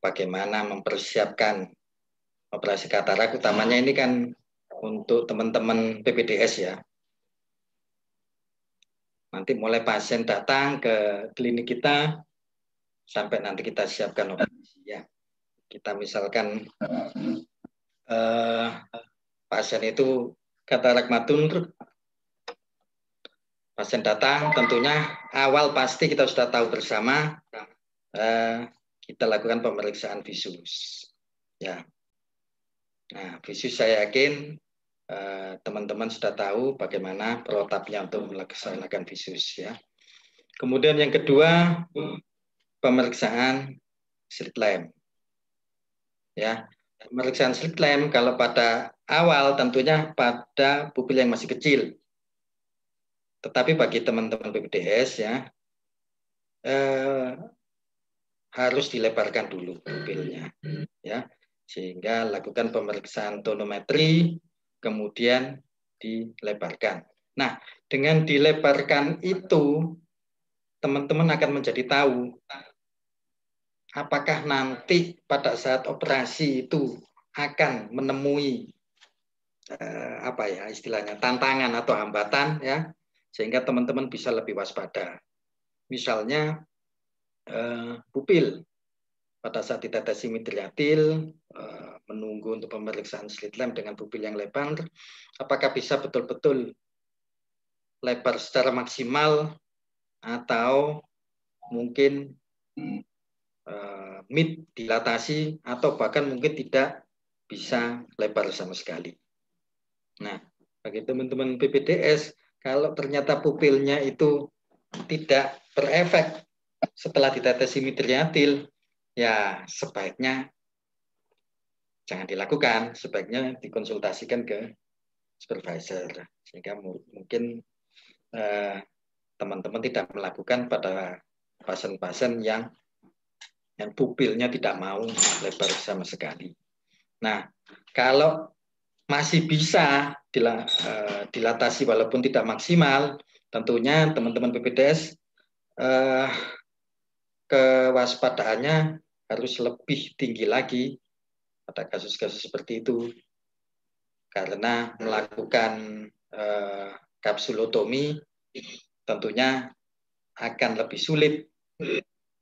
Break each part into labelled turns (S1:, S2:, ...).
S1: bagaimana mempersiapkan operasi katarak, utamanya ini kan untuk teman-teman PPDS ya. Nanti mulai pasien datang ke klinik kita, sampai nanti kita siapkan operasi ya. Kita misalkan pasien itu katarak matur, pasien datang, tentunya awal pasti kita sudah tahu bersama, kita lakukan pemeriksaan visus. Ya. Nah, visus saya yakin teman-teman sudah tahu bagaimana protapnya untuk melaksanakan visus ya. Kemudian yang kedua, pemeriksaan slit lamp. Ya, pemeriksaan slit lamp kalau pada awal tentunya pada pupil yang masih kecil. Tetapi bagi teman-teman PPDS ya harus dilebarkan dulu pupilnya ya. Sehingga lakukan pemeriksaan tonometri kemudian dilebarkan. Nah, dengan dilebarkan itu teman-teman akan menjadi tahu apakah nanti pada saat operasi itu akan menemui apa ya istilahnya tantangan atau hambatan ya, sehingga teman-teman bisa lebih waspada. Misalnya pupil pada saat ditetesi midriatil menunggu untuk pemeriksaan slit lamp dengan pupil yang lebar, apakah bisa betul-betul lebar secara maksimal atau mungkin mid dilatasi atau bahkan mungkin tidak bisa lebar sama sekali. Nah, bagi teman-teman PPDS, kalau ternyata pupilnya itu tidak berefek setelah ditetesi midriatil, ya sebaiknya jangan dilakukan, sebaiknya dikonsultasikan ke supervisor, sehingga mungkin teman-teman tidak melakukan pada pasien-pasien yang pupilnya tidak mau lebar sama sekali. Nah, kalau masih bisa dilatasi walaupun tidak maksimal, tentunya teman-teman PPDS kewaspadaannya harus lebih tinggi lagi pada kasus-kasus seperti itu, karena melakukan kapsulotomi tentunya akan lebih sulit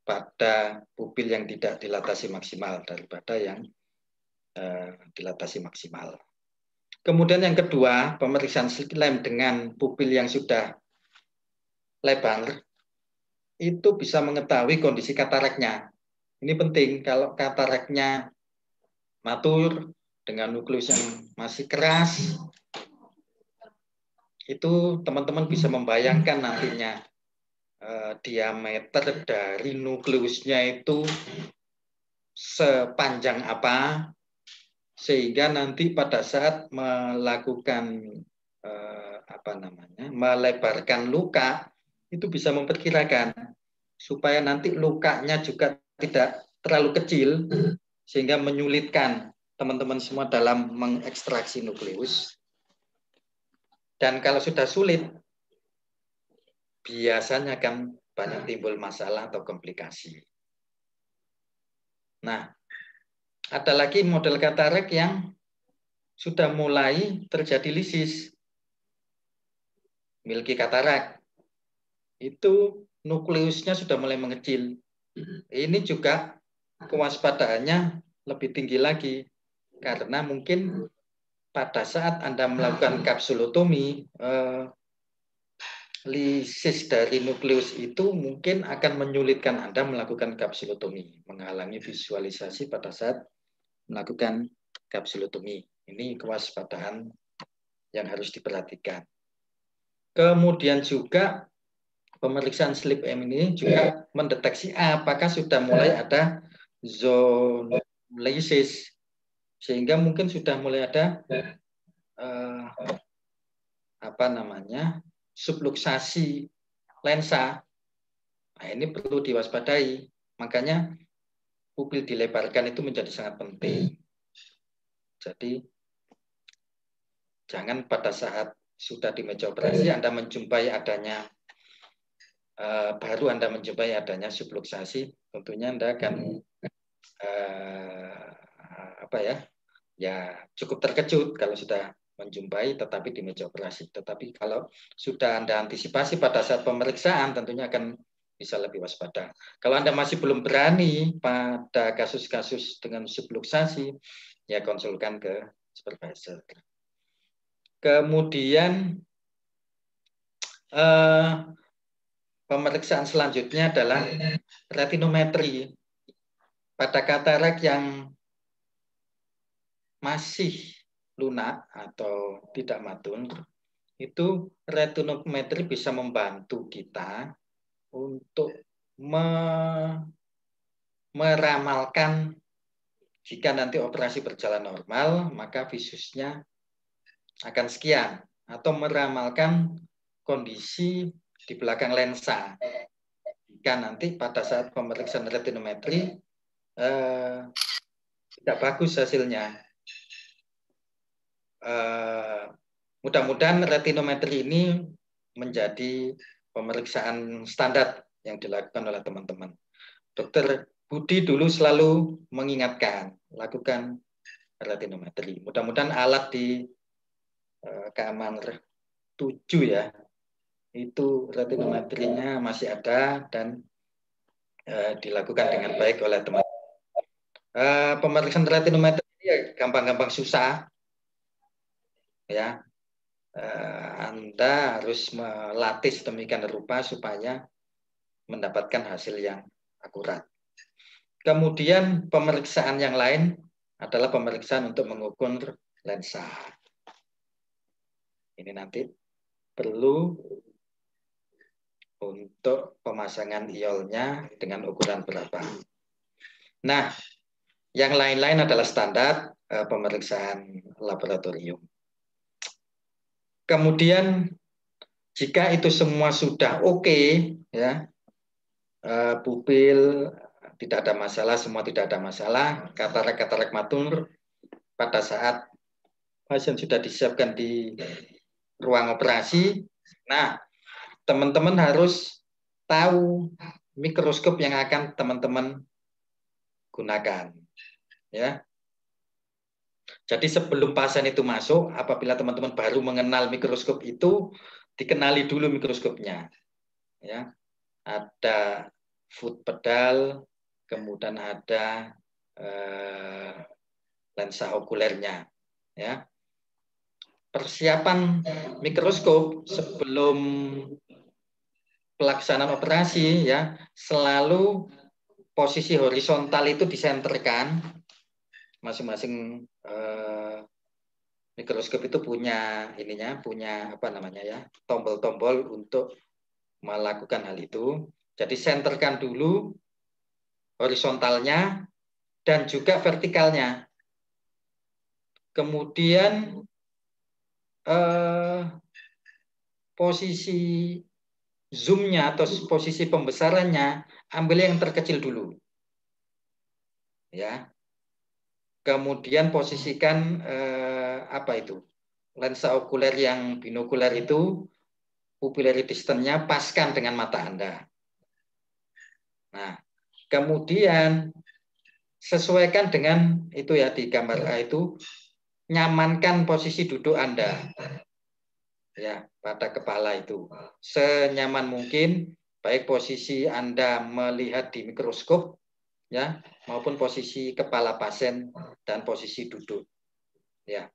S1: pada pupil yang tidak dilatasi maksimal daripada yang dilatasi maksimal. Kemudian yang kedua, pemeriksaan slit lamp dengan pupil yang sudah lebar itu bisa mengetahui kondisi kataraknya. Ini penting, kalau kataraknya matur dengan nukleus yang masih keras, itu teman-teman bisa membayangkan nantinya diameter dari nukleusnya itu sepanjang apa, sehingga nanti pada saat melakukan melebarkan luka itu bisa memperkirakan supaya nanti lukanya juga tidak terlalu kecil sehingga menyulitkan teman-teman semua dalam mengekstraksi nukleus. Dan kalau sudah sulit, biasanya akan banyak timbul masalah atau komplikasi. Nah, ada lagi model katarak yang sudah mulai terjadi lisis. Milky katarak. Itu nukleusnya sudah mulai mengecil. Ini juga kewaspadaannya lebih tinggi lagi. Karena mungkin pada saat Anda melakukan kapsulotomi, lisis dari nukleus itu mungkin akan menyulitkan Anda melakukan kapsulotomi, menghalangi visualisasi pada saat melakukan kapsulotomi. Ini kewaspadaan yang harus diperhatikan. Kemudian juga pemeriksaan slip M ini juga mendeteksi apakah sudah mulai ada zonulisis, sehingga mungkin sudah mulai ada subluxasi lensa. Nah, ini perlu diwaspadai. Makanya pupil dilebarkan itu menjadi sangat penting. Jadi jangan pada saat sudah di meja operasi Anda menjumpai adanya baru Anda menjumpai adanya subluxasi, tentunya Anda akan apa ya, ya cukup terkejut kalau sudah menjumpai tetapi di meja operasi. Tetapi kalau sudah Anda antisipasi pada saat pemeriksaan, tentunya akan bisa lebih waspada. Kalau Anda masih belum berani pada kasus-kasus dengan subluxasi, ya konsulkan ke supervisor. Kemudian pemeriksaan selanjutnya adalah retinometri. Pada katarak yang masih lunak atau tidak matun, itu retinometri bisa membantu kita untuk meramalkan jika nanti operasi berjalan normal, maka visusnya akan sekian, atau meramalkan kondisi di belakang lensa. Jika nanti pada saat pemeriksaan retinometri tidak bagus hasilnya. Mudah-mudahan retinometri ini menjadi pemeriksaan standar yang dilakukan oleh teman-teman. Dokter Budi dulu selalu mengingatkan, lakukan retinometri. Mudah-mudahan alat di kamar 7 ya, itu retinometrinya masih ada dan dilakukan dengan baik oleh teman. Pemeriksaan retinometri ya gampang-gampang susah. Ya, Anda harus melatih sedemikian rupa supaya mendapatkan hasil yang akurat. Kemudian pemeriksaan yang lain adalah pemeriksaan untuk mengukur lensa. Ini nanti perlu untuk pemasangan iolnya dengan ukuran berapa. Nah, yang lain-lain adalah standar pemeriksaan laboratorium. Kemudian jika itu semua sudah oke, ya, pupil tidak ada masalah, semua tidak ada masalah, katarak matur pada saat pasien sudah disiapkan di ruang operasi. Nah, teman-teman harus tahu mikroskop yang akan teman-teman gunakan, ya. Jadi sebelum pasien itu masuk, apabila teman-teman baru mengenal mikroskop itu, dikenali dulu mikroskopnya, ya. Ada foot pedal, kemudian ada lensa okulernya, ya. Persiapan mikroskop sebelum pelaksanaan operasi, ya, selalu posisi horizontal itu disenterkan. Masing-masing mikroskop itu punya ininya, punya apa namanya ya, tombol-tombol untuk melakukan hal itu. Jadi senterkan dulu horizontalnya dan juga vertikalnya. Kemudian posisi zoomnya atau posisi pembesarannya ambil yang terkecil dulu, ya. Kemudian posisikan apa itu, lensa okuler yang binokuler itu pupillary distance-nya paskan dengan mata Anda. Nah, kemudian sesuaikan dengan itu ya, di gambar A itu nyamankan posisi duduk Anda, ya, pada kepala itu senyaman mungkin, baik posisi Anda melihat di mikroskop, ya, maupun posisi kepala pasien dan posisi duduk, ya.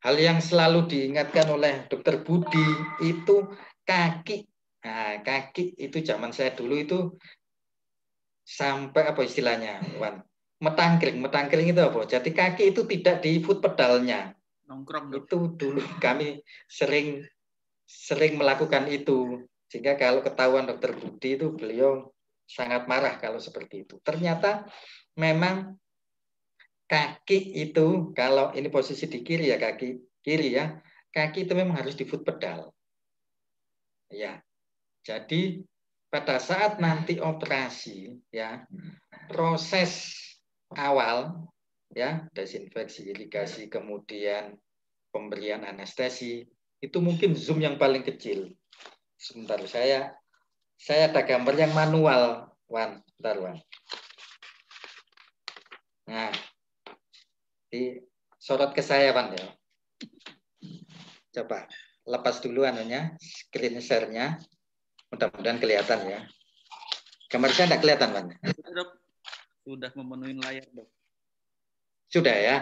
S1: Hal yang selalu diingatkan oleh Dokter Budi itu kaki. Nah, kaki itu zaman saya dulu itu sampai apa istilahnya, Wan? Metangkring itu apa? Jadi kaki itu tidak di foot pedalnya.
S2: Nongkrong.
S1: Itu dulu kami sering melakukan itu. Sehingga kalau ketahuan Dokter Budi itu beliau sangat marah kalau seperti itu. Ternyata memang kaki itu, kalau ini posisi di kiri ya, kaki kiri ya, kaki itu memang harus di foot pedal. Ya. Jadi pada saat nanti operasi, ya, proses awal, ya, desinfeksi, irigasi, kemudian pemberian anestesi, itu mungkin zoom yang paling kecil. Sebentar, saya ada gambar yang manual, Wan. Bentar, Wan. Nah, disorot ke saya, Pak. Ya. Coba lepas dulu anunya, screen share-nya. Mudah-mudahan kelihatan ya. Gambar saya tidak kelihatan, Pak.
S2: Sudah memenuhi layar, Dok.
S1: Sudah ya.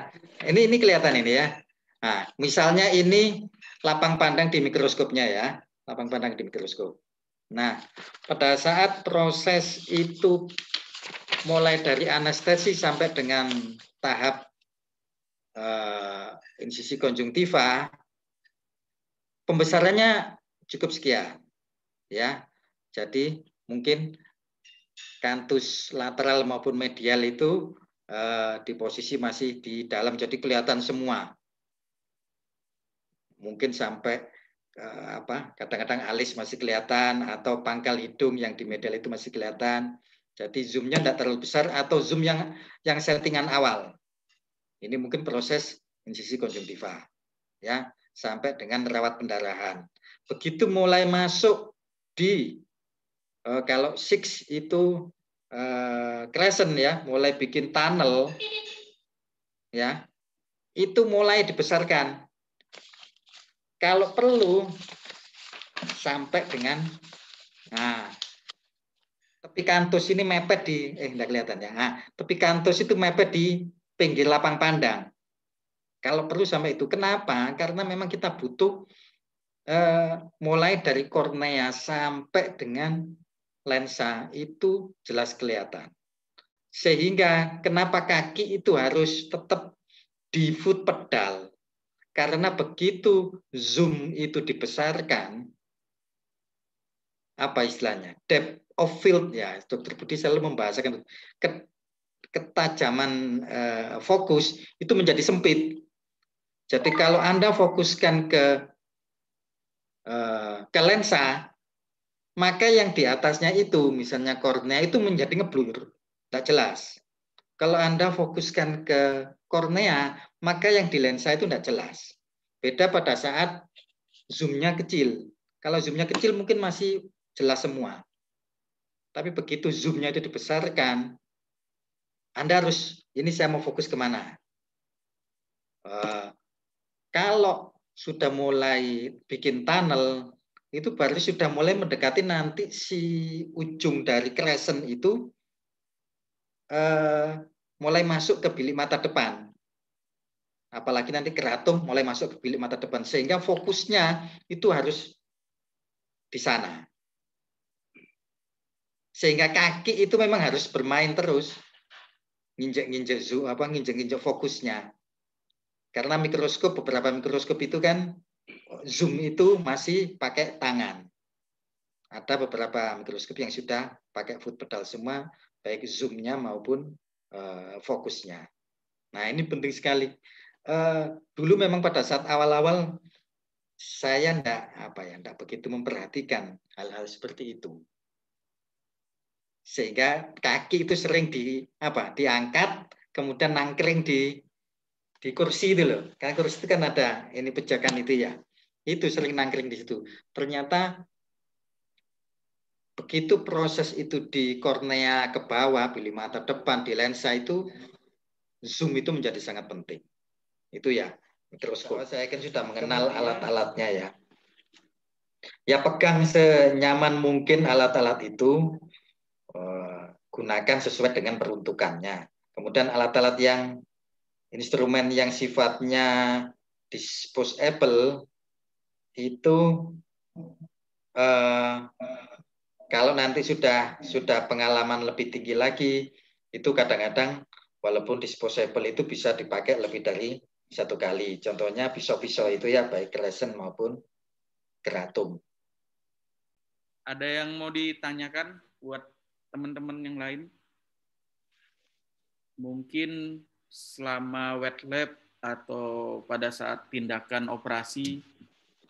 S1: Ini kelihatan ini ya. Nah, misalnya ini lapang pandang di mikroskopnya ya. Lapang pandang di mikroskop. Nah, pada saat proses itu mulai dari anestesi sampai dengan tahap insisi konjungtiva, pembesarannya cukup sekian. Ya, jadi mungkin kantus lateral maupun medial itu di posisi masih di dalam, jadi kelihatan semua. Mungkin sampai kadang-kadang alis masih kelihatan atau pangkal hidung yang di medial itu masih kelihatan. Jadi zoomnya tidak terlalu besar atau zoom yang settingan awal. Ini mungkin proses insisi konjungtiva, ya, sampai dengan rawat pendarahan. Begitu mulai masuk di kalau 6 itu crescent ya, mulai bikin tunnel, ya, itu mulai dibesarkan. Kalau perlu sampai dengan tepi kantus ini mepet di enggak kelihatan ya. Nah, tepi kantus itu mepet di pinggir lapang pandang. Kalau perlu sampai itu. Kenapa? Karena memang kita butuh mulai dari kornea sampai dengan lensa itu jelas kelihatan. Sehingga kenapa kaki itu harus tetap di foot pedal? Karena begitu zoom itu dibesarkan, apa istilahnya? Depth of field ya, Dr. Budi selalu membahasakan ketajaman fokus itu menjadi sempit. Jadi kalau Anda fokuskan ke lensa, maka yang di atasnya itu, misalnya kornea itu menjadi ngeblur, tidak jelas. Kalau Anda fokuskan ke kornea, maka yang di lensa itu tidak jelas. Beda pada saat zoomnya kecil. Kalau zoomnya kecil mungkin masih jelas semua. Tapi begitu zoomnya itu dibesarkan, Anda harus, ini saya mau fokus kemana? Kalau sudah mulai bikin tunnel, itu baru sudah mulai mendekati nanti si ujung dari crescent itu mulai masuk ke bilik mata depan. Apalagi nanti keratum mulai masuk ke bilik mata depan. Sehingga fokusnya itu harus di sana. Sehingga kaki itu memang harus bermain terus. Nginjek-nginjek fokusnya. Karena mikroskop, beberapa mikroskop itu kan zoom itu masih pakai tangan. Ada beberapa mikroskop yang sudah pakai foot pedal semua, baik zoomnya maupun fokusnya. Nah, ini penting sekali. Dulu memang pada saat awal-awal saya enggak begitu memperhatikan hal-hal seperti itu. Sehingga kaki itu sering diangkat, kemudian nangkring di kursi itu loh. Karena kursi itu kan ada ini pejakan itu ya. Itu sering nangkring di situ. Ternyata begitu proses itu di kornea ke bawah, bilik mata depan, di lensa itu, zoom itu menjadi sangat penting. Itu ya, mikroskop. Saya kan sudah mengenal alat-alatnya ya. Ya pegang senyaman mungkin alat-alat itu, gunakan sesuai dengan peruntukannya. Kemudian alat-alat yang, instrumen yang sifatnya disposable, itu kalau nanti sudah pengalaman lebih tinggi lagi, itu kadang-kadang walaupun disposable itu bisa dipakai lebih dari satu kali. Contohnya pisau-pisau itu ya, baik crescent maupun keratum.
S2: Ada yang mau ditanyakan buat teman-teman yang lain? Mungkin selama wet lab atau pada saat tindakan operasi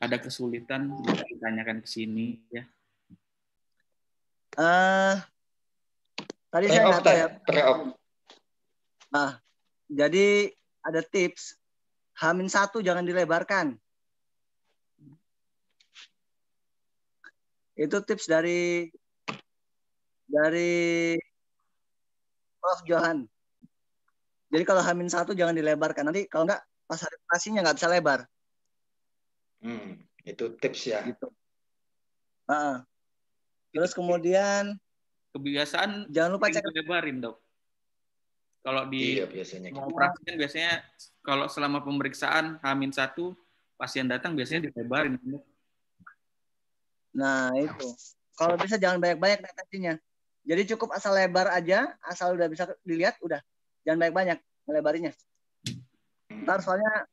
S2: ada kesulitan, bisa ditanyakan ke sini ya.
S3: Tadi saya nggak tahu ya.
S1: Pre-op.
S3: Nah, jadi ada tips H-1 jangan dilebarkan. Itu tips dari Prof. Johan. Jadi kalau H-1 jangan dilebarkan. Nanti kalau nggak pas hari operasinya nggak bisa lebar.
S1: Itu tips ya.
S3: Gitu. Terus kemudian
S2: kebiasaan
S3: jangan lupa cek
S2: lebarin, Dok. Kalau di
S1: biasanya gitu.
S2: operasi kan biasanya kalau selama pemeriksaan H-1 pasien datang biasanya dilebarin.
S3: Nah, itu. Kalau bisa jangan banyak-banyak deteksinya. Jadi cukup asal lebar aja, asal udah bisa dilihat, udah. Jangan banyak-banyak melebarinya. Ntar soalnya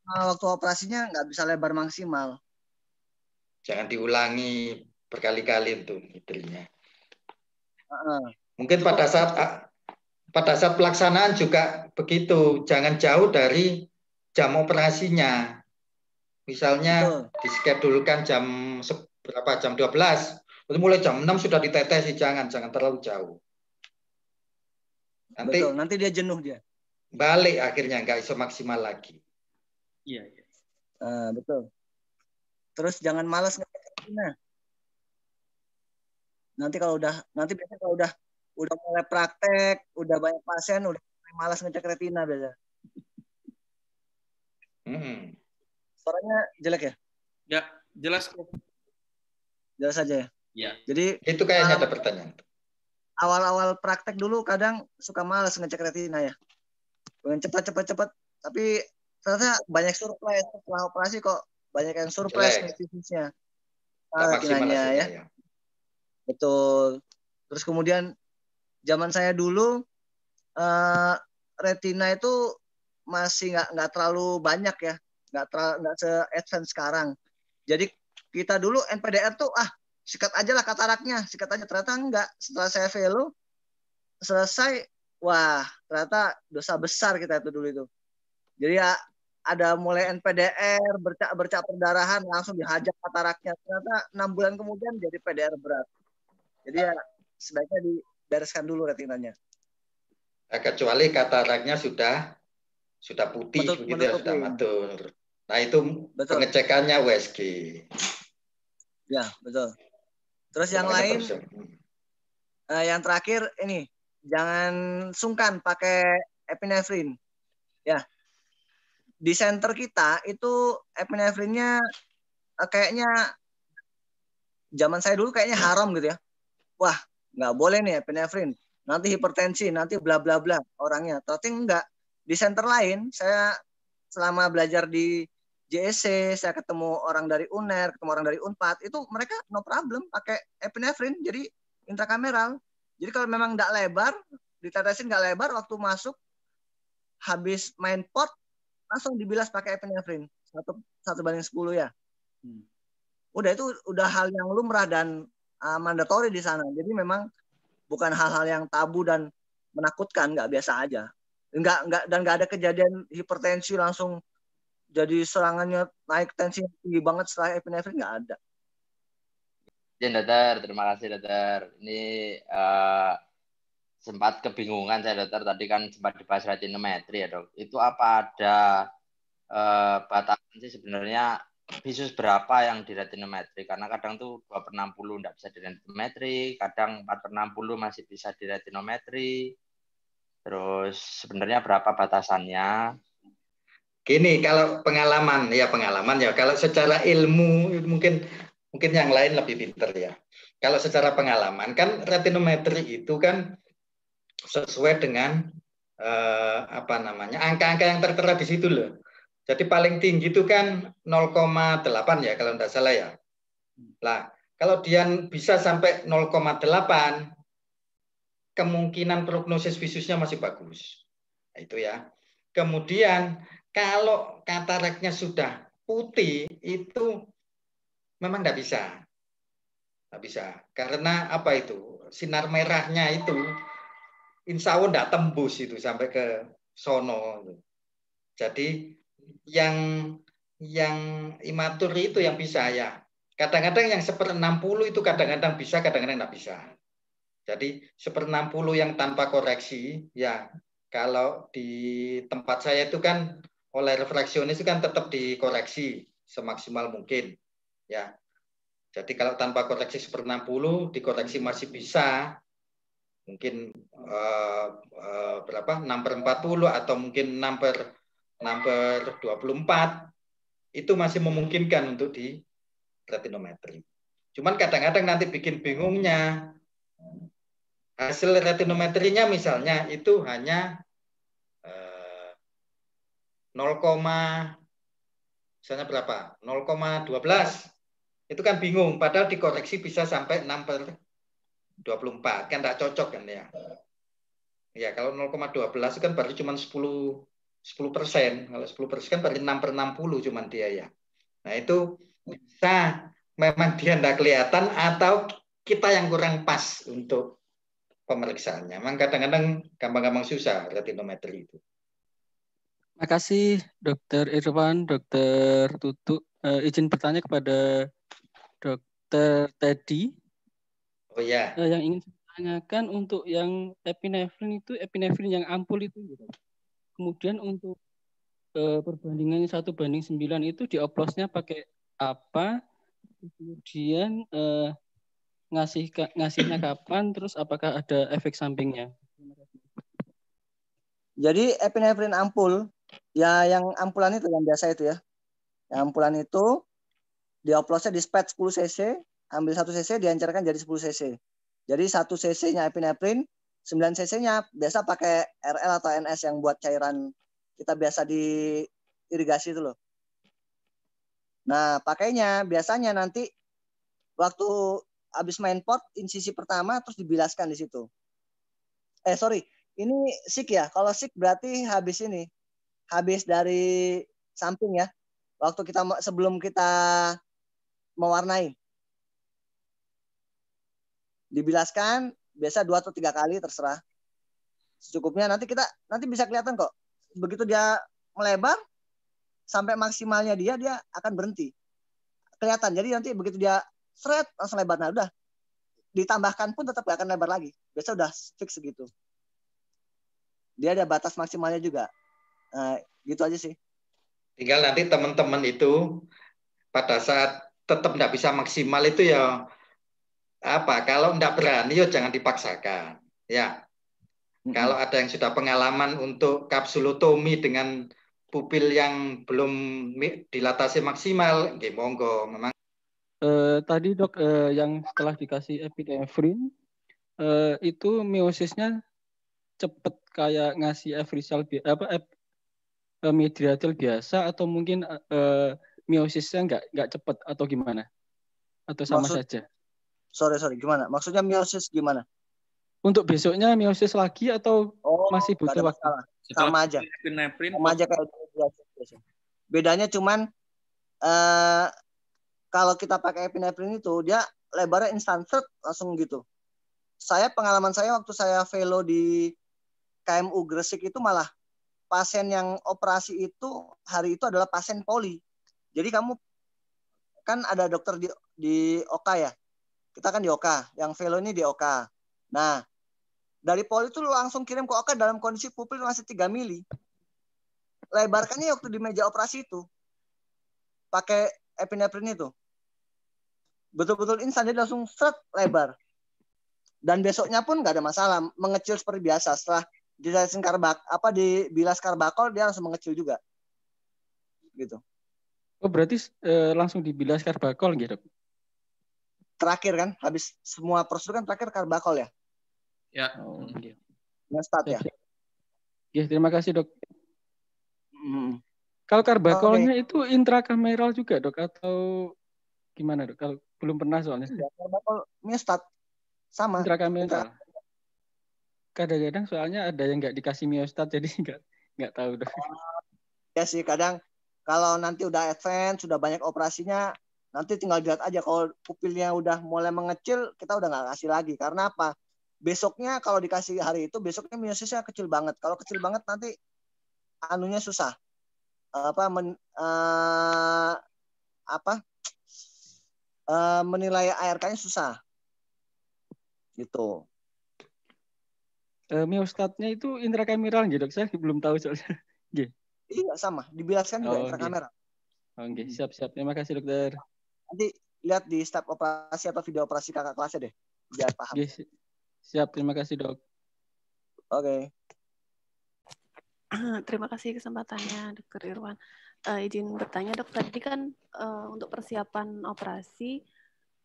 S3: waktu operasinya nggak bisa lebar maksimal.
S1: Jangan diulangi berkali-kali untuk detailnya. Mungkin pada saat pelaksanaan juga begitu. Jangan jauh dari jam operasinya. Misalnya dischedulkan jam berapa? Jam 12. Mulai jam 6 sudah ditetesi, jangan terlalu jauh.
S3: Nanti dia jenuh dia.
S1: Balik akhirnya nggak iso maksimal lagi.
S2: Iya.
S3: Betul. Terus jangan malas ngecek retina. Nanti biasanya kalau udah mulai praktek, udah banyak pasien, udah malas ngecek retina biasa. Suaranya jelek ya?
S2: Ya, jelas kok.
S3: Jelas aja ya.
S2: Ya.
S3: Jadi
S1: itu kayaknya ada pertanyaan.
S3: Awal-awal praktek dulu kadang suka malas ngecek retina ya. Pengen cepat. Tapi ternyata banyak surprise setelah operasi kok. Banyak yang surprise nih retinanya ya. Betul. Terus kemudian zaman saya dulu retina itu masih nggak terlalu banyak ya. Nggak se-advance sekarang. Jadi kita dulu NPDR tuh sikat aja lah kataraknya, sikat aja. Ternyata enggak. Setelah saya velo selesai, wah ternyata dosa besar kita itu dulu itu. Jadi ya ada mulai NPDR, bercak perdarahan, langsung dihajar kataraknya. Ternyata 6 bulan kemudian jadi PDR berat. Jadi ya sebaiknya dibereskan dulu retinanya.
S1: Kecuali kataraknya sudah putih, begitu ya, sudah matur. Nah itu pengecekannya USG.
S3: Ya betul. Terus yang lain, yang terakhir ini, jangan sungkan pakai epinefrin. Ya, di center kita itu epinefrinnya kayaknya zaman saya dulu kayaknya haram gitu ya. Wah, nggak boleh nih epinefrin. Nanti hipertensi, nanti bla bla bla orangnya. Tapi enggak. Di center lain, saya selama belajar di JSC, saya ketemu orang dari UNER, ketemu orang dari UNPAD, itu mereka no problem pakai epinefrin, jadi intrakameral. Jadi kalau memang nggak lebar, ditetesin nggak lebar, waktu masuk, habis main pot, langsung dibilas pakai epinefrin. 1:10 ya. Udah itu udah hal yang lumrah dan mandatori di sana. Jadi memang bukan hal-hal yang tabu dan menakutkan, nggak biasa aja. Nggak ada kejadian hipertensi langsung jadi serangannya naik tensi tinggi banget setelah epinefrin, nggak ada.
S4: Dokter, terima kasih dokter. Ini sempat kebingungan saya dokter, tadi kan sempat dibahas retinometri ya dok. Itu apa ada batasan sih sebenarnya visus berapa yang di retinometri? Karena kadang tuh 2/60 nggak bisa di retinometri, kadang 4/60 masih bisa di retinometri. Terus sebenarnya berapa batasannya?
S1: Gini, kalau pengalaman ya, kalau secara ilmu mungkin yang lain lebih pintar ya. Kalau secara pengalaman kan retinometri itu kan sesuai dengan angka-angka yang tertera di situ loh. Jadi paling tinggi itu kan 0,8 ya kalau tidak salah ya. Nah, kalau dia bisa sampai 0,8, kemungkinan prognosis visusnya masih bagus. Nah, itu ya. Kemudian kalau kataraknya sudah putih, itu memang nggak bisa. Nggak bisa. Karena apa itu? Sinar merahnya itu, insya Allah nggak tembus itu sampai ke sono. Jadi yang imatur itu yang bisa ya. Kadang-kadang yang 1/60 itu kadang-kadang bisa, kadang-kadang nggak bisa. Jadi 1/60 yang tanpa koreksi, ya kalau di tempat saya itu kan oleh refraksionis itu kan tetap dikoreksi semaksimal mungkin, ya. Jadi kalau tanpa koreksi 1/60 dikoreksi masih bisa, mungkin berapa 6/40 atau mungkin 6/24 itu masih memungkinkan untuk di retinometri. Cuman kadang-kadang nanti bikin bingungnya hasil retinometrinya misalnya itu hanya 0, misalnya berapa 0,12 itu kan bingung padahal dikoreksi bisa sampai 6/24 kan tidak cocok kan ya. Ya kalau 0,12 kan berarti cuma 10%. Kalau 10% kan berarti 6/60 cuma dia ya. Nah itu bisa memang dia tidak kelihatan atau kita yang kurang pas untuk pemeriksaannya. Memang kadang-kadang gampang-gampang susah retinometri itu.
S5: Makasih Dokter Irwan, Dokter Tutu. Izin bertanya kepada Dokter Teddy.
S1: Oh ya.
S5: Yang ingin saya tanyakan untuk yang epinefrin itu epinefrin yang ampul itu. Kemudian untuk perbandingannya 1:9 itu dioplosnya pakai apa? Kemudian ngasihnya kapan? Terus apakah ada efek sampingnya?
S3: Jadi epinefrin ampul, ya yang ampulan itu yang biasa itu ya. Yang ampulan itu dioplosnya di spet 10 cc, ambil 1 cc diancarkan jadi 10 cc. Jadi 1 cc-nya epinefrin, 9 cc-nya biasa pakai RL atau NS yang buat cairan kita biasa di irigasi itu loh. Nah, pakainya biasanya nanti waktu habis main pot, insisi pertama terus dibilaskan di situ. Ini sik ya. Kalau sik berarti habis dari samping ya. Waktu kita sebelum kita mewarnai. Dibilaskan biasa 2 atau 3 kali terserah. Secukupnya nanti bisa kelihatan kok. Begitu dia melebar sampai maksimalnya dia akan berhenti. Kelihatan. Jadi nanti begitu dia seret langsung lebar. Nah, udah. Ditambahkan pun tetap gak akan lebar lagi. Biasa udah fix segitu. Dia ada batas maksimalnya juga. Gitu aja sih.
S1: Tinggal nanti teman-teman itu pada saat tetap tidak bisa maksimal itu ya kalau tidak berani ya jangan dipaksakan. Ya. Kalau ada yang sudah pengalaman untuk kapsulotomi dengan pupil yang belum dilatasi maksimal, monggo. Memang.
S5: Tadi dok, yang setelah dikasih epinefrin itu meosisnya cepet kayak ngasih Efrisal Midriatil biasa atau mungkin meosisnya nggak cepet atau gimana? Atau sama saja?
S3: Sorry, gimana? Maksudnya meiosis gimana?
S5: Untuk besoknya meiosis lagi atau masih butuh waktu?
S3: Sama aja. Sama aja kayak biasa. Bedanya cuman kalau kita pakai epinefrin itu dia lebarnya instan langsung gitu. Pengalaman saya waktu saya velo di KMU Gresik itu malah pasien yang operasi itu hari itu adalah pasien poli. Jadi kamu kan ada dokter di Oka ya. Kita kan di Oka, yang velo ini di Oka. Nah, dari poli itu langsung kirim ke Oka dalam kondisi pupil masih 3 mili. Lebarkannya waktu di meja operasi itu. Pakai epinefrin itu. Betul-betul instan, jadi langsung lebar. Dan besoknya pun nggak ada masalah, mengecil seperti biasa. Setelah dibilas karbakol dia langsung mengecil juga. Gitu.
S5: Oh, berarti langsung dibilas karbakol gitu.
S3: Terakhir kan, habis semua prosedur kan terakhir karbakol ya.
S2: Ya.
S3: Ngestat ya.
S5: Ya, terima kasih dok. Kalau karbakolnya itu intrakameral juga dok atau gimana dok? Kalau belum pernah soalnya.
S3: Ya, karbakol ngestat sama.
S5: Intrakameral. Kadang-kadang soalnya ada yang nggak dikasih miostat jadi nggak tahu dok.
S3: Ya sih kadang kalau nanti udah advance sudah banyak operasinya nanti tinggal lihat aja kalau pupilnya udah mulai mengecil kita udah nggak kasih lagi karena apa? Besoknya kalau dikasih hari itu besoknya miosisnya kecil banget. Kalau kecil banget nanti anunya susah. Menilai ARK-nya susah. Gitu.
S5: Miostatnya itu intrakameral gitu, saya belum tahu soalnya.
S3: Iya sama, dibilaskan juga intrakameral.
S5: Oke, siap. Terima kasih dokter.
S3: Nanti lihat di step operasi atau video operasi kakak kelasnya deh, biar paham.
S5: Siap, terima kasih dok.
S3: Oke.
S6: Terima kasih kesempatannya, Dr. Irwan. Izin bertanya dok, tadi kan untuk persiapan operasi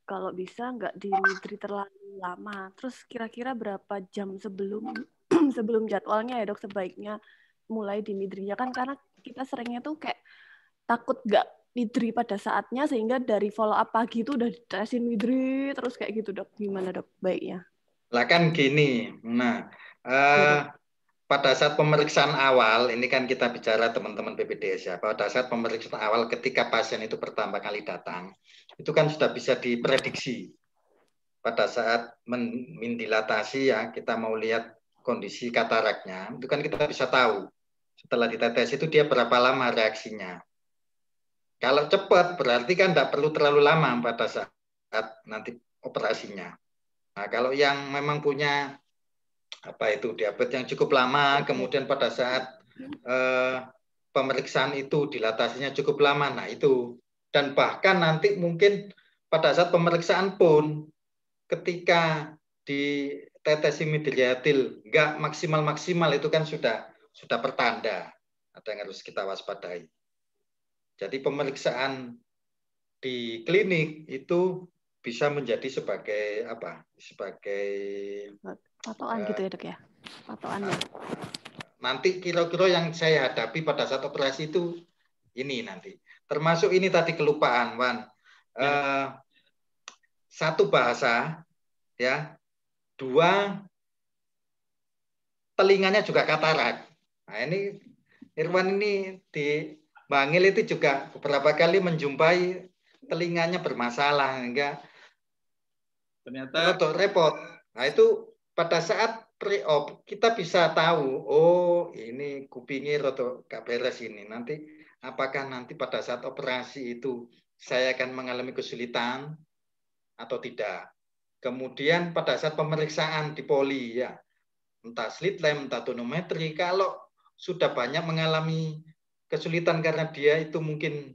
S6: kalau bisa nggak di midri terlalu lama. Terus kira-kira berapa jam sebelum sebelum jadwalnya ya dok sebaiknya mulai di midrinya kan karena kita seringnya tuh kayak takut nggak midri pada saatnya sehingga dari follow up pagi itu udah ditesin midri terus kayak gitu dok. Gimana dok baiknya?
S1: Lah kan gini, nah pada saat pemeriksaan awal, ini kan kita bicara teman-teman PPDS ya, pada saat pemeriksaan awal ketika pasien itu pertama kali datang, itu kan sudah bisa diprediksi. Pada saat mendilatasi ya, kita mau lihat kondisi kataraknya, itu kan kita bisa tahu. Setelah ditetes itu dia berapa lama reaksinya. Kalau cepat berarti kan tidak perlu terlalu lama pada saat nanti operasinya. Nah, kalau yang memang punya diabetes yang cukup lama, kemudian pada saat pemeriksaan itu dilatasinya cukup lama, nah itu. Dan bahkan nanti mungkin pada saat pemeriksaan pun ketika ditetesi midriatil nggak maksimal itu kan sudah pertanda ada yang harus kita waspadai. Jadi pemeriksaan di klinik itu bisa menjadi sebagai
S6: patokan gitu ya dok ya, patokannya.
S1: Nanti kira-kira yang saya hadapi pada saat operasi itu ini nanti. Termasuk ini tadi kelupaan, Wan. Satu bahasa, ya. Dua, telinganya juga katarak. Nah ini Irwan ini di Bangil itu juga beberapa kali menjumpai telinganya bermasalah hingga
S2: ternyata
S1: repot. Nah itu pada saat pre-op kita bisa tahu, oh ini kupingnya roto gak beres ini. Nanti apakah nanti pada saat operasi itu saya akan mengalami kesulitan atau tidak. Kemudian pada saat pemeriksaan di poli ya, entah slit lamp, entah tonometri, kalau sudah banyak mengalami kesulitan karena dia itu mungkin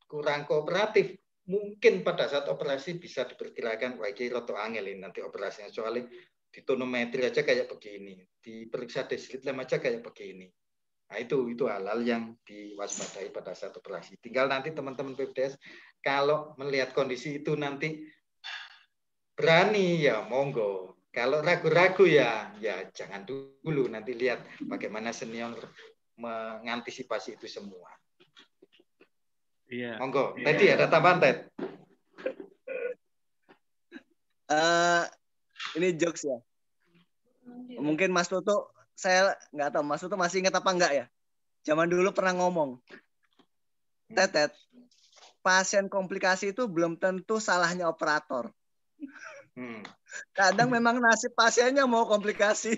S1: kurang kooperatif, mungkin pada saat operasi bisa diperkirakan wah ini roto angel ini nanti operasinya, soalnya di tonometri aja kayak begini, diperiksa di slit lamp aja kayak begini. Nah itu hal-hal yang diwaspadai pada saat operasi. Tinggal nanti teman-teman PPDS kalau melihat kondisi itu nanti berani ya monggo. Kalau ragu-ragu ya jangan dulu, nanti lihat bagaimana senior mengantisipasi itu semua.
S2: Iya.
S1: Monggo. Tadi ada tambahan, Ted?
S3: Ini jokes ya. Mungkin Mas Tutu, saya nggak tahu Mas Tutu masih ingat apa enggak ya? Zaman dulu pernah ngomong, Ted, pasien komplikasi itu belum tentu salahnya operator. Kadang memang nasib pasiennya mau komplikasi.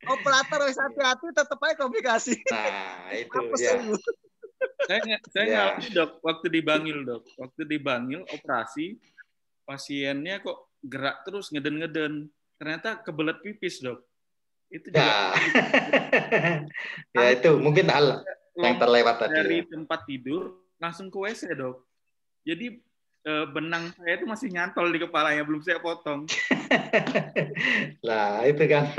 S3: Operator harus hati-hati, tetap aja komplikasi.
S1: Nah, itu
S3: apa
S1: ya.
S2: Saya ngalamin dok, waktu di Bangil dok. Waktu di Bangil operasi, pasiennya kok gerak terus ngeden-ngeden. Ternyata kebelet pipis dok. Itu juga.
S1: Ya itu mungkin hal yang terlewat tadi.
S2: Dari tempat tidur langsung ke WC dok. Jadi benang saya itu masih nyantol di kepalanya, belum saya potong.
S1: Lah itu kan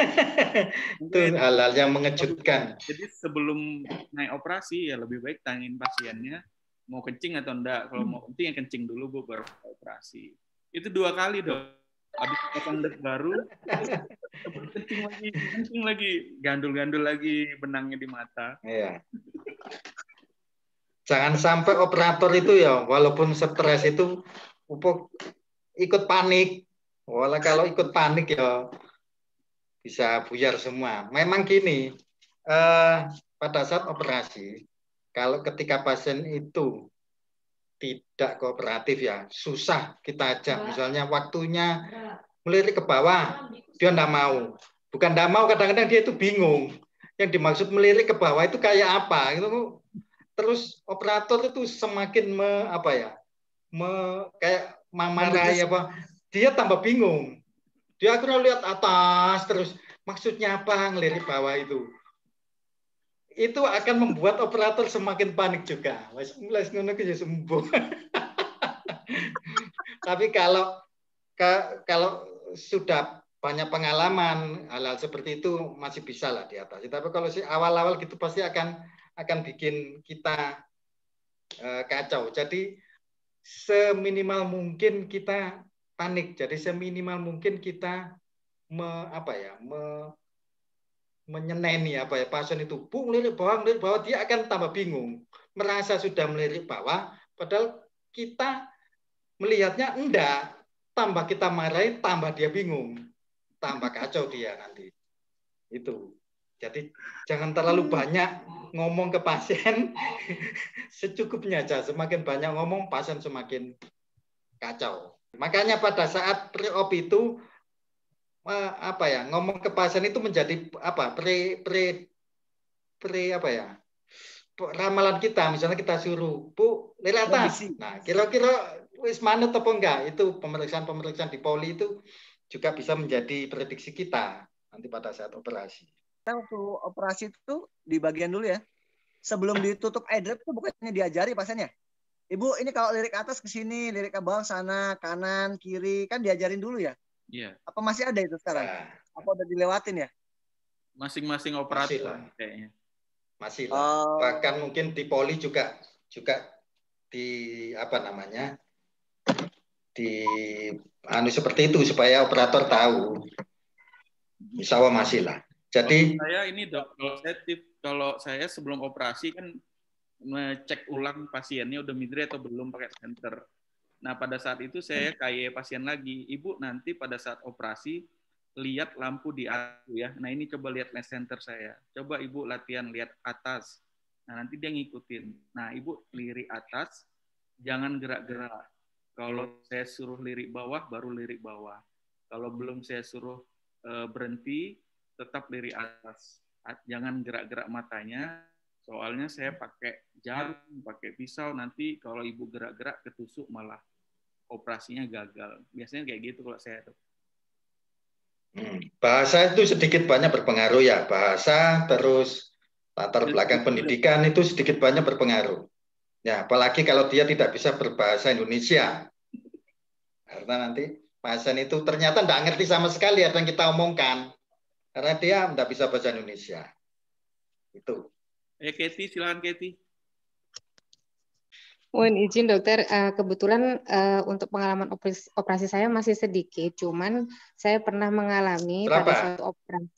S1: itu hal-hal yang mengejutkan.
S2: Jadi sebelum naik operasi ya lebih baik tanyain pasiennya mau kencing atau enggak. Kalau mau kencing ya kencing dulu Bu baru operasi. Itu 2 kali dok. Habis pasang dek baru kencing lagi, gandul-gandul lagi benangnya di mata.
S1: Iya. Jangan sampai operator itu ya walaupun stres itu ikut panik. Walau kalau ikut panik ya bisa buyar semua. Memang gini, pada saat operasi, kalau ketika pasien itu tidak kooperatif ya susah kita ajak. Misalnya waktunya melirik ke bawah, dia enggak mau. Bukan enggak mau, kadang-kadang dia itu bingung. Yang dimaksud melirik ke bawah itu kayak apa? Itu terus operator itu semakin kayak mamarai apa, dia tambah bingung. Dia akhirnya lihat atas terus, maksudnya apa ngelirik bawah itu? Itu akan membuat operator semakin panik juga. Mulai ngono ya sembuh. Tapi kalau kalau sudah banyak pengalaman hal-hal seperti itu masih bisa lah diatasi. Tapi kalau awal-awal gitu pasti akan bikin kita kacau. Jadi seminimal mungkin kita panik. Jadi seminimal mungkin kita menyeneni pasien itu, Bu, melirik bawah, dia akan tambah bingung, merasa sudah melirik bawah, padahal kita melihatnya enggak, tambah kita marahin, tambah dia bingung, tambah kacau dia nanti. Itu. Jadi jangan terlalu banyak ngomong ke pasien, secukupnya aja. Semakin banyak ngomong, pasien semakin kacau. Makanya pada saat pre-op itu ngomong ke pasien itu menjadi ramalan kita. Misalnya kita suruh, Bu, lihat atas. Nah, kira-kira wis manut apa enggak? Itu pemeriksaan di poli itu juga bisa menjadi prediksi kita nanti pada saat operasi.
S3: Waktu operasi itu di bagian dulu ya, sebelum ditutup eye drop itu bukannya diajari pasiennya, Ibu ini kalau lirik atas ke sini, lirik ke bawah sana, kanan, kiri, kan diajarin dulu ya?
S2: Iya.
S3: Apa masih ada itu sekarang? Apa udah dilewatin ya?
S2: Masing-masing operator kayaknya.
S1: Masih lah. Bahkan mungkin di poli juga di seperti itu supaya operator tahu. Insya Allah masih lah. Jadi
S2: saya ini dok, kalau saya sebelum operasi kan ngecek ulang pasiennya udah midri atau belum pakai senter. Nah pada saat itu saya kayak pasien lagi, Ibu nanti pada saat operasi lihat lampu di atas ya. Nah ini coba lihat lens center saya. Coba Ibu latihan lihat atas. Nah nanti dia ngikutin. Nah Ibu lirik atas, jangan gerak-gerak. Kalau saya suruh lirik bawah, baru lirik bawah. Kalau belum saya suruh berhenti, tetap lirik atas. Jangan gerak-gerak matanya. Soalnya saya pakai jarum, pakai pisau. Nanti kalau Ibu gerak-gerak ketusuk malah operasinya gagal. Biasanya kayak gitu kalau saya tuh.
S1: Bahasa itu sedikit banyak berpengaruh ya. Bahasa terus latar belakang pendidikan itu sedikit banyak berpengaruh. Ya, apalagi kalau dia tidak bisa berbahasa Indonesia. Karena nanti pasien itu ternyata tidak ngerti sama sekali apa yang kita omongkan. Karena dia tidak bisa bahasa Indonesia. Itu.
S2: Katie, silakan Katie.
S7: Mohon izin dokter, kebetulan untuk pengalaman operasi saya masih sedikit, cuman saya pernah mengalami pada suatu operasi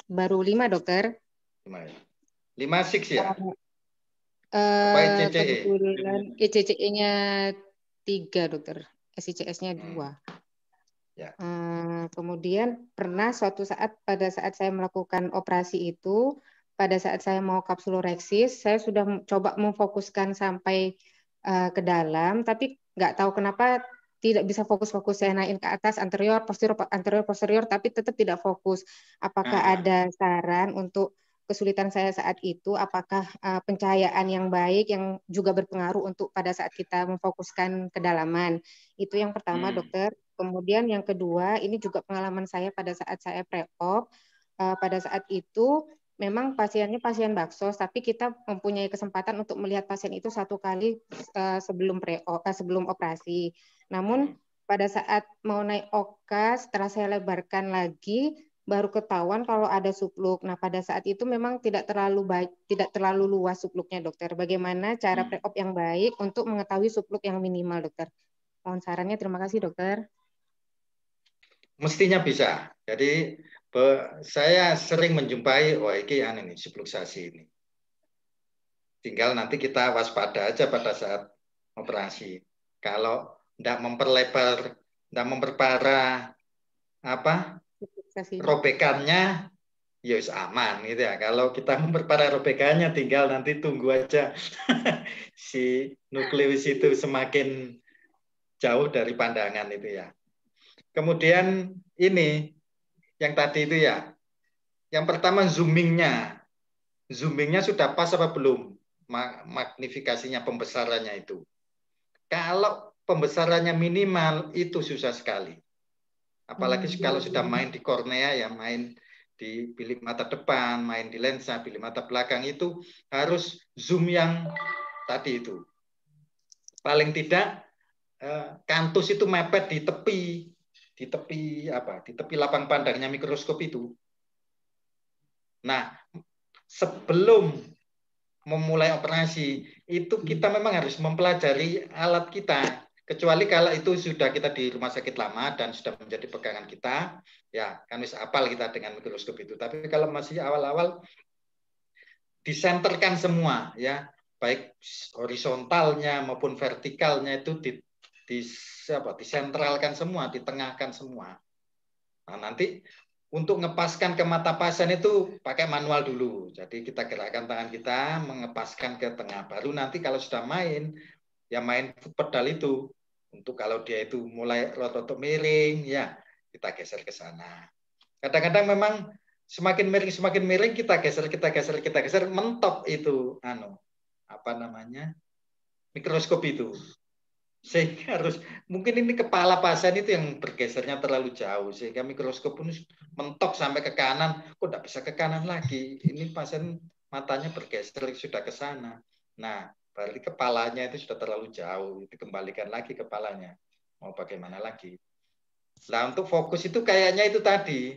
S7: baru 5 dokter.
S1: 5 6 ya?
S7: Kebetulan ECCE-nya 3 dokter, SICS-nya 2. Ya. Kemudian pernah suatu saat pada saat saya melakukan operasi itu, pada saat saya mau kapsuloreksis, saya sudah coba memfokuskan sampai ke dalam, tapi nggak tahu kenapa tidak bisa fokus-fokus. Saya naikin ke atas, anterior, posterior, tapi tetap tidak fokus. Apakah ada saran untuk kesulitan saya saat itu? Apakah pencahayaan yang baik yang juga berpengaruh untuk pada saat kita memfokuskan kedalaman? Itu yang pertama, dokter. Kemudian yang kedua, ini juga pengalaman saya pada saat saya pre-op. Pada saat itu memang pasiennya pasien baksos, tapi kita mempunyai kesempatan untuk melihat pasien itu 1 kali sebelum operasi. Namun pada saat mau naik oka, setelah saya lebarkan lagi, baru ketahuan kalau ada supluk. Nah pada saat itu memang tidak terlalu luas supluknya dokter. Bagaimana cara pre-op yang baik untuk mengetahui supluk yang minimal dokter? Mohon sarannya, terima kasih dokter.
S1: Mestinya bisa. Jadi saya sering menjumpai, ini subluxasi ini. Tinggal nanti kita waspada aja pada saat operasi. Kalau tidak memperlebar, tidak memperparah robekannya, ya aman gitu ya. Kalau kita memperparah robekannya, tinggal nanti tunggu aja si nukleus itu semakin jauh dari pandangan itu ya. Kemudian ini yang tadi itu ya, yang pertama zoomingnya sudah pas apa belum, magnifikasinya, pembesarannya itu. Kalau pembesarannya minimal itu susah sekali, apalagi kalau sudah main di kornea ya, main di bilik mata depan, main di lensa bilik mata belakang, itu harus zoom yang tadi itu, paling tidak kantus itu mepet di tepi. di tepi apa? Di tepi lapang pandangnya mikroskop itu. Nah, sebelum memulai operasi itu kita memang harus mempelajari alat kita. Kecuali kalau itu sudah kita di rumah sakit lama dan sudah menjadi pegangan kita, ya kan bisa apal kita dengan mikroskop itu. Tapi kalau masih awal-awal, disenterkan semua, ya baik horizontalnya maupun vertikalnya itu disentralkan semua, ditengahkan semua. Nah, nanti untuk ngepaskan ke mata pasien itu pakai manual dulu. Jadi kita gerakkan tangan kita, mengepaskan ke tengah. Baru nanti kalau sudah main, ya main foot pedal itu. Untuk kalau dia itu mulai rotot miring, ya kita geser ke sana. Kadang-kadang memang semakin miring kita geser, mentok itu mikroskop itu. Sehingga harus mungkin ini kepala pasien itu yang bergesernya terlalu jauh sehingga mikroskop pun mentok sampai ke kanan, kok tidak bisa ke kanan lagi. Ini pasien matanya bergeser sudah ke sana. Nah, berarti kepalanya itu sudah terlalu jauh, dikembalikan lagi kepalanya. Mau bagaimana lagi? Nah, untuk fokus itu kayaknya itu tadi.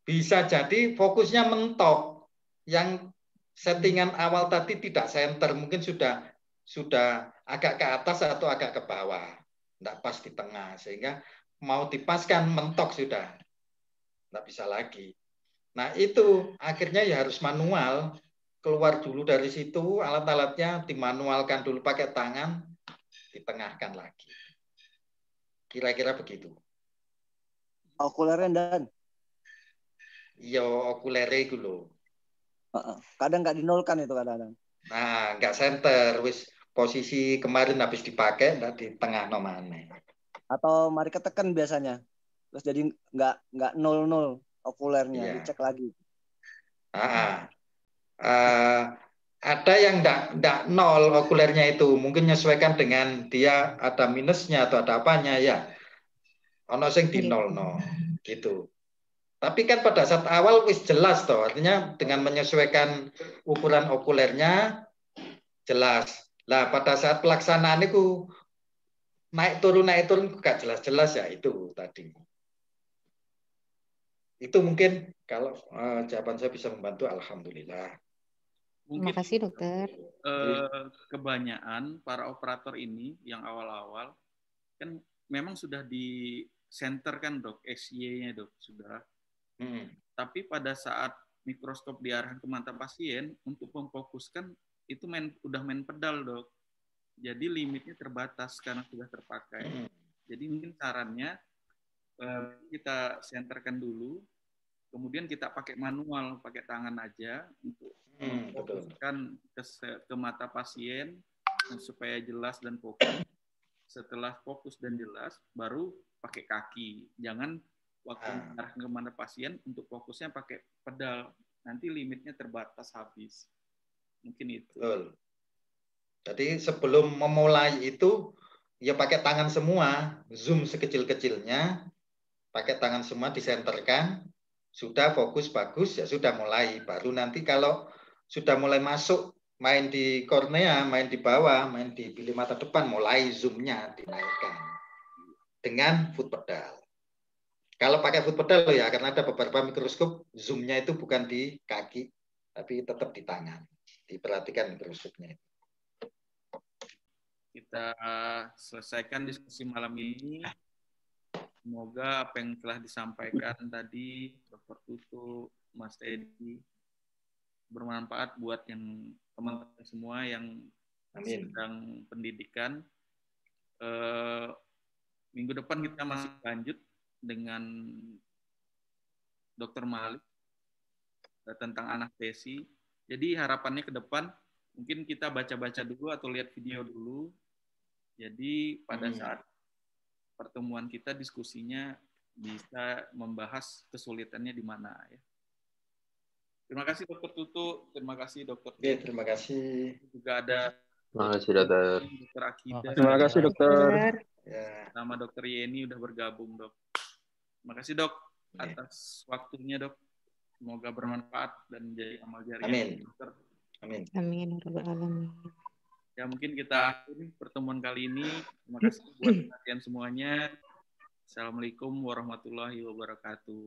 S1: Bisa jadi fokusnya mentok. Yang settingan awal tadi tidak center, mungkin sudah agak ke atas atau agak ke bawah. Tidak pas di tengah. Sehingga mau dipaskan mentok sudah. Tidak bisa lagi. Nah, itu akhirnya ya harus manual. Keluar dulu dari situ, alat-alatnya dimanualkan dulu pakai tangan, ditengahkan lagi. Kira-kira begitu.
S3: Okulernya dan
S1: iya, okulere itu loh.
S3: Kadang nggak dinolkan itu kadang.
S1: Nah, nggak center, wis posisi kemarin habis dipakai, nggak di tengah nomane.
S3: Atau mari ketekan biasanya, terus jadi nggak 0-0 okulernya, dicek lagi.
S1: Ada yang nggak nol okulernya itu, mungkin menyesuaikan dengan dia ada minusnya atau ada apanya ya. Ono sing di nol gitu. Tapi kan pada saat awal wis jelas toh, artinya dengan menyesuaikan ukuran okulernya jelas. Lah pada saat pelaksanaan itu naik turun gak jelas-jelas ya itu tadi. Itu mungkin kalau jawaban saya bisa membantu, alhamdulillah.
S7: Terima kasih dokter.
S2: Kebanyakan para operator ini yang awal-awal kan memang sudah di center kan dok, SY-nya dok sudah. Tapi pada saat mikroskop diarahkan ke mata pasien untuk memfokuskan itu udah main pedal dok. Jadi limitnya terbatas karena sudah terpakai. Jadi mungkin sarannya kita senterkan dulu, kemudian kita pakai manual, pakai tangan aja untuk memfokuskan ke mata pasien supaya jelas dan fokus. Setelah fokus dan jelas, baru pakai kaki. Jangan waktu mengarahkan ke mata pasien untuk fokusnya pakai pedal. Nanti limitnya terbatas habis. Mungkin itu.
S1: Betul. Jadi sebelum memulai itu, ya pakai tangan semua, zoom sekecil-kecilnya, pakai tangan semua disenterkan, sudah fokus bagus, ya sudah mulai. Baru nanti kalau sudah mulai masuk, main di kornea, main di bawah, main di bilik mata depan, mulai zoomnya dinaikkan dengan foot pedal. Kalau pakai foot pedal ya, karena ada beberapa mikroskop, zoomnya itu bukan di kaki, tapi tetap di tangan. Diperhatikan mikroskopnya.
S2: Kita selesaikan diskusi malam ini. Semoga apa yang telah disampaikan tadi, Dr. Tutu, Mas Teddy, bermanfaat buat yang teman-teman semua yang sedang pendidikan. Minggu depan kita masih lanjut dengan Dr. Malik tentang anestesi. Jadi harapannya ke depan mungkin kita baca-baca dulu atau lihat video dulu. Jadi pada saat pertemuan kita diskusinya bisa membahas kesulitannya di mana ya. Terima kasih Dr. Tutu, terima kasih Dr.
S1: Oke, terima kasih.
S2: Juga ada
S4: Terima kasih dokter.
S2: Dr. Akida.
S8: Terima kasih dokter.
S2: Sama Dr. Yeni udah bergabung dok. Terima kasih dok atas waktunya dok. Semoga bermanfaat dan jadi amal jariah.
S1: Amin.
S2: Dokter.
S1: Amin.
S7: Amin. Alamin.
S2: Ya mungkin kita akhiri pertemuan kali ini. Terima kasih buat perhatian semuanya. Assalamualaikum warahmatullahi wabarakatuh.